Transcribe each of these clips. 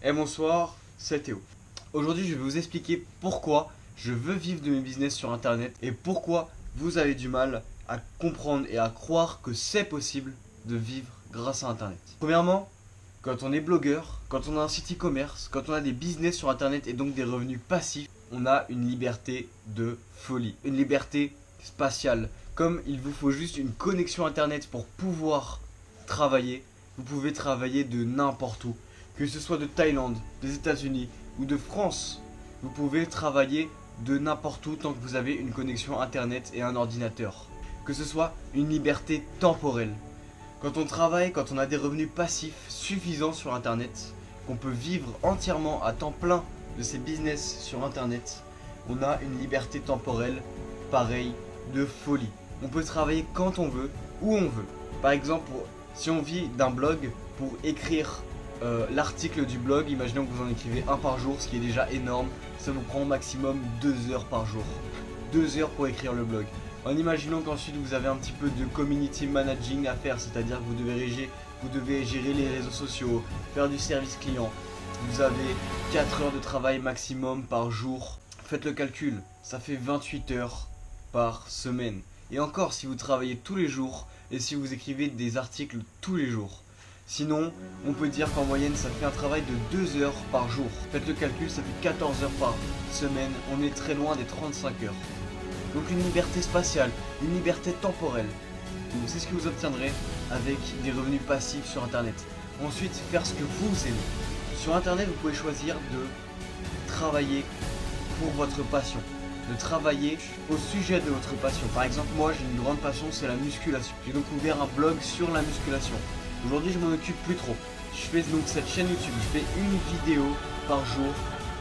Et bonsoir, c'est Théo. Aujourd'hui, je vais vous expliquer pourquoi je veux vivre de mes business sur internet et pourquoi vous avez du mal à comprendre et à croire que c'est possible de vivre grâce à internet. Premièrement, quand on est blogueur, quand on a un site e-commerce, quand on a des business sur internet et donc des revenus passifs, on a une liberté de folie, une liberté spatiale. Comme il vous faut juste une connexion internet pour pouvoir travailler, vous pouvez travailler de n'importe où. Que ce soit de Thaïlande, des États-Unis ou de France, vous pouvez travailler de n'importe où tant que vous avez une connexion internet et un ordinateur. Que ce soit une liberté temporelle. Quand on travaille, quand on a des revenus passifs suffisants sur internet, qu'on peut vivre entièrement à temps plein de ses business sur internet, on a une liberté temporelle pareille de folie. On peut travailler quand on veut, où on veut. Par exemple, si on vit d'un blog, pour écrire l'article du blog, imaginons que vous en écrivez un par jour, ce qui est déjà énorme, ça vous prend au maximum 2 heures par jour. 2 heures pour écrire le blog. En imaginant qu'ensuite vous avez un petit peu de community managing à faire, c'est-à-dire que vous devez gérer les réseaux sociaux, faire du service client. Vous avez 4 heures de travail maximum par jour. Faites le calcul, ça fait 28 heures par semaine. Et encore si vous travaillez tous les jours et si vous écrivez des articles tous les jours. Sinon, on peut dire qu'en moyenne, ça fait un travail de 2 heures par jour. Faites le calcul, ça fait 14 heures par semaine. On est très loin des 35 heures. Donc une liberté spatiale, une liberté temporelle. C'est ce que vous obtiendrez avec des revenus passifs sur internet. Ensuite, faire ce que vous aimez. Sur internet, vous pouvez choisir de travailler pour votre passion, de travailler au sujet de votre passion. Par exemple, moi j'ai une grande passion, c'est la musculation. J'ai donc ouvert un blog sur la musculation. Aujourd'hui, je m'en occupe plus trop. Je fais donc cette chaîne YouTube. Je fais une vidéo par jour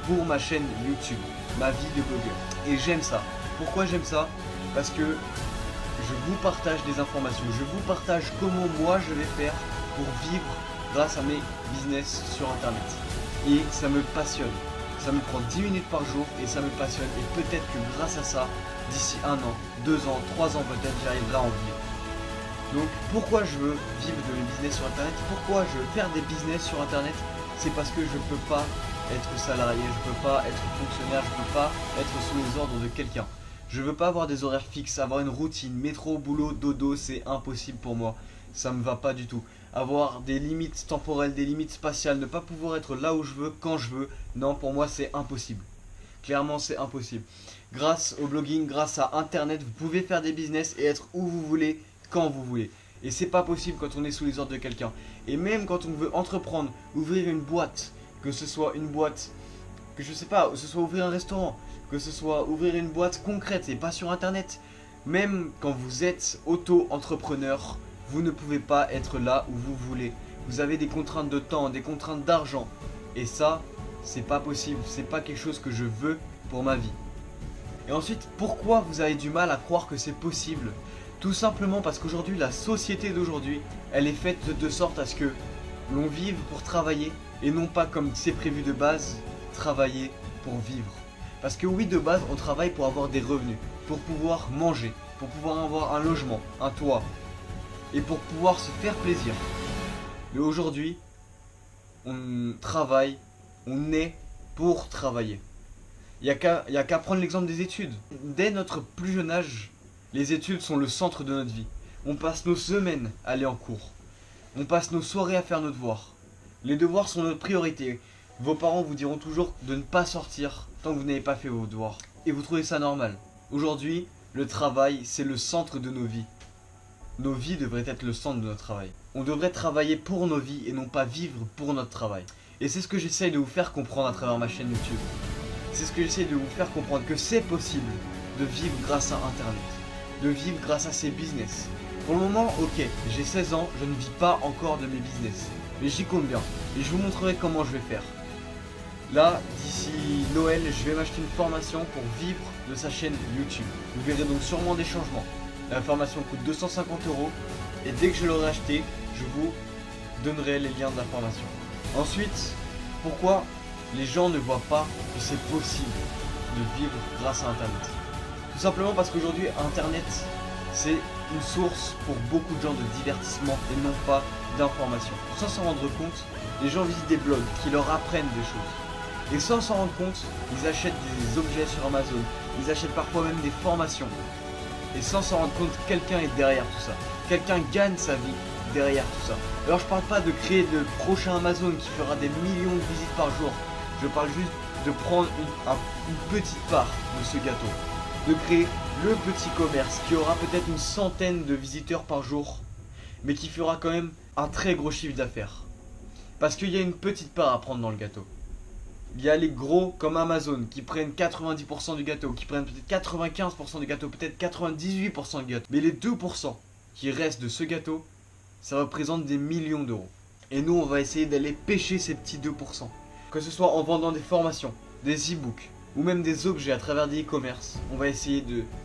pour ma chaîne YouTube, ma vie de blogueur. Et j'aime ça. Pourquoi j'aime ça? Parce que je vous partage des informations. Je vous partage comment moi je vais faire pour vivre grâce à mes business sur internet. Et ça me passionne. Ça me prend 10 minutes par jour et ça me passionne. Et peut-être que grâce à ça, d'ici 1 an, 2 ans, 3 ans peut-être, j'arriverai à en vivre. Donc pourquoi je veux vivre de mes business sur internet? Pourquoi je veux faire des business sur internet? C'est parce que je ne peux pas être salarié, je ne peux pas être fonctionnaire, je ne peux pas être sous les ordres de quelqu'un. Je ne veux pas avoir des horaires fixes, avoir une routine, métro, boulot, dodo, c'est impossible pour moi. Ça me va pas du tout. Avoir des limites temporelles, des limites spatiales, ne pas pouvoir être là où je veux, quand je veux, non, pour moi c'est impossible. Clairement c'est impossible. Grâce au blogging, grâce à internet, vous pouvez faire des business et être où vous voulez, quand vous voulez. Et c'est pas possible quand on est sous les ordres de quelqu'un. Et même quand on veut entreprendre, ouvrir une boîte, que ce soit une boîte, que je sais pas, que ce soit ouvrir un restaurant, que ce soit ouvrir une boîte concrète et pas sur internet. Même quand vous êtes auto-entrepreneur, vous ne pouvez pas être là où vous voulez. Vous avez des contraintes de temps, des contraintes d'argent. Et ça, c'est pas possible. C'est pas quelque chose que je veux pour ma vie. Et ensuite, pourquoi vous avez du mal à croire que c'est possible? Tout simplement parce qu'aujourd'hui, la société d'aujourd'hui, elle est faite de sorte à ce que l'on vive pour travailler et non pas comme c'est prévu de base, travailler pour vivre. Parce que oui, de base, on travaille pour avoir des revenus, pour pouvoir manger, pour pouvoir avoir un logement, un toit et pour pouvoir se faire plaisir. Mais aujourd'hui, on travaille, on est pour travailler. Il n'y a qu'à prendre l'exemple des études. Dès notre plus jeune âge, les études sont le centre de notre vie. On passe nos semaines à aller en cours. On passe nos soirées à faire nos devoirs. Les devoirs sont notre priorité. Vos parents vous diront toujours de ne pas sortir tant que vous n'avez pas fait vos devoirs. Et vous trouvez ça normal. Aujourd'hui, le travail, c'est le centre de nos vies. Nos vies devraient être le centre de notre travail. On devrait travailler pour nos vies et non pas vivre pour notre travail. Et c'est ce que j'essaye de vous faire comprendre à travers ma chaîne YouTube. C'est ce que j'essaye de vous faire comprendre, que c'est possible de vivre grâce à internet. De vivre grâce à ses business. Pour le moment, ok, j'ai 16 ans, je ne vis pas encore de mes business. Mais j'y compte bien. Et je vous montrerai comment je vais faire. Là, d'ici Noël, je vais m'acheter une formation pour vivre de sa chaîne YouTube. Vous verrez donc sûrement des changements. La formation coûte 250 € et dès que je l'aurai acheté, je vous donnerai les liens de la formation. Ensuite, pourquoi les gens ne voient pas que c'est possible de vivre grâce à internet? Tout simplement parce qu'aujourd'hui, internet, c'est une source pour beaucoup de gens de divertissement et non pas d'information. Sans s'en rendre compte, Les gens visitent des blogs qui leur apprennent des choses. Et sans s'en rendre compte, ils achètent des objets sur Amazon. Ils achètent parfois même des formations. Et sans s'en rendre compte, quelqu'un est derrière tout ça. Quelqu'un gagne sa vie derrière tout ça. Alors je parle pas de créer le prochain Amazon qui fera des millions de visites par jour. Je parle juste de prendre une petite part de ce gâteau. De créer le petit commerce qui aura peut-être une centaine de visiteurs par jour, mais qui fera quand même un très gros chiffre d'affaires. Parce qu'il y a une petite part à prendre dans le gâteau. Il y a les gros comme Amazon qui prennent 90% du gâteau, qui prennent peut-être 95% du gâteau, peut-être 98% du gâteau. Mais les 2% qui restent de ce gâteau, ça représente des millions d'euros. Et nous, on va essayer d'aller pêcher ces petits 2%. Que ce soit en vendant des formations, des e-books, ou même des objets à travers des e-commerce, on va essayer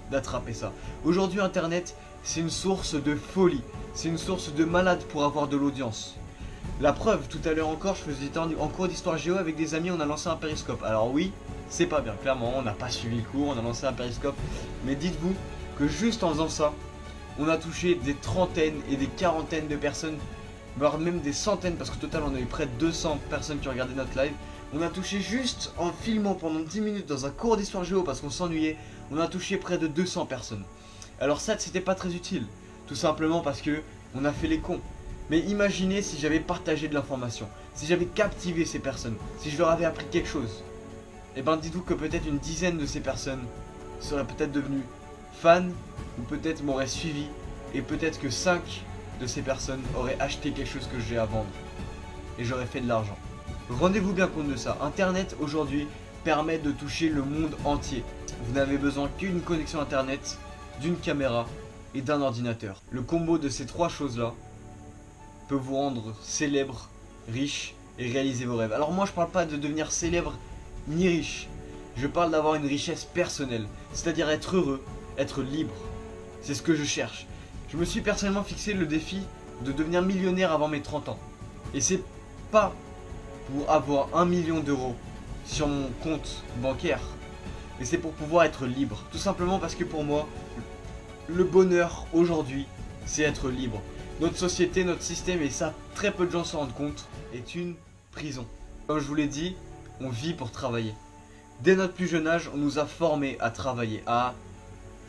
d'attraper ça. Aujourd'hui, Internet, c'est une source de folie. C'est une source de malade pour avoir de l'audience. La preuve, tout à l'heure encore, je faisais en cours d'histoire géo avec des amis, on a lancé un périscope. Alors oui, c'est pas bien, clairement, on n'a pas suivi le cours, on a lancé un périscope. Mais dites-vous que juste en faisant ça, on a touché des trentaines et des quarantaines de personnes, voire même des centaines, parce qu'au total on a eu près de 200 personnes qui ont regardé notre live. On a touché juste en filmant pendant 10 minutes dans un cours d'histoire géo parce qu'on s'ennuyait, on a touché près de 200 personnes. Alors ça, c'était pas très utile, tout simplement parce que on a fait les cons. Mais imaginez si j'avais partagé de l'information, si j'avais captivé ces personnes, si je leur avais appris quelque chose. Et ben dites-vous que peut-être une dizaine de ces personnes seraient peut-être devenues fans, ou peut-être m'auraient suivi, et peut-être que 5 de ces personnes auraient acheté quelque chose que j'ai à vendre. Et j'aurais fait de l'argent. Rendez-vous bien compte de ça. Internet aujourd'hui permet de toucher le monde entier. Vous n'avez besoin qu'une connexion Internet, d'une caméra et d'un ordinateur. Le combo de ces trois choses-là peut vous rendre célèbre, riche et réaliser vos rêves. Alors moi je parle pas de devenir célèbre ni riche. Je parle d'avoir une richesse personnelle, c'est-à-dire être heureux, être libre. C'est ce que je cherche. Je me suis personnellement fixé le défi de devenir millionnaire avant mes 30 ans. Et c'est pas pour avoir 1 million d'euros sur mon compte bancaire, mais c'est pour pouvoir être libre. Tout simplement parce que pour moi, le bonheur aujourd'hui, c'est être libre. Notre société, notre système, et ça très peu de gens s'en rendent compte, est une prison. Comme je vous l'ai dit, on vit pour travailler. Dès notre plus jeune âge, on nous a formés à travailler, à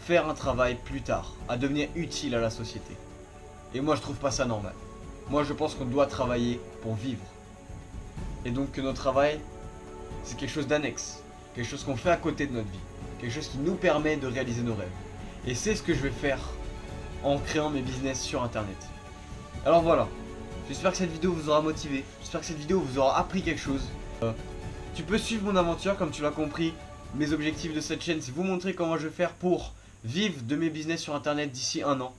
faire un travail plus tard, à devenir utile à la société. Et moi je trouve pas ça normal. Moi je pense qu'on doit travailler pour vivre. Et donc que notre travail, c'est quelque chose d'annexe, quelque chose qu'on fait à côté de notre vie, quelque chose qui nous permet de réaliser nos rêves. Et c'est ce que je vais faire en créant mes business sur Internet. Alors voilà, j'espère que cette vidéo vous aura motivé, j'espère que cette vidéo vous aura appris quelque chose. Tu peux suivre mon aventure comme tu l'as compris. Mes objectifs de cette chaîne, c'est vous montrer comment je vais faire pour vivre de mes business sur Internet d'ici 1 an.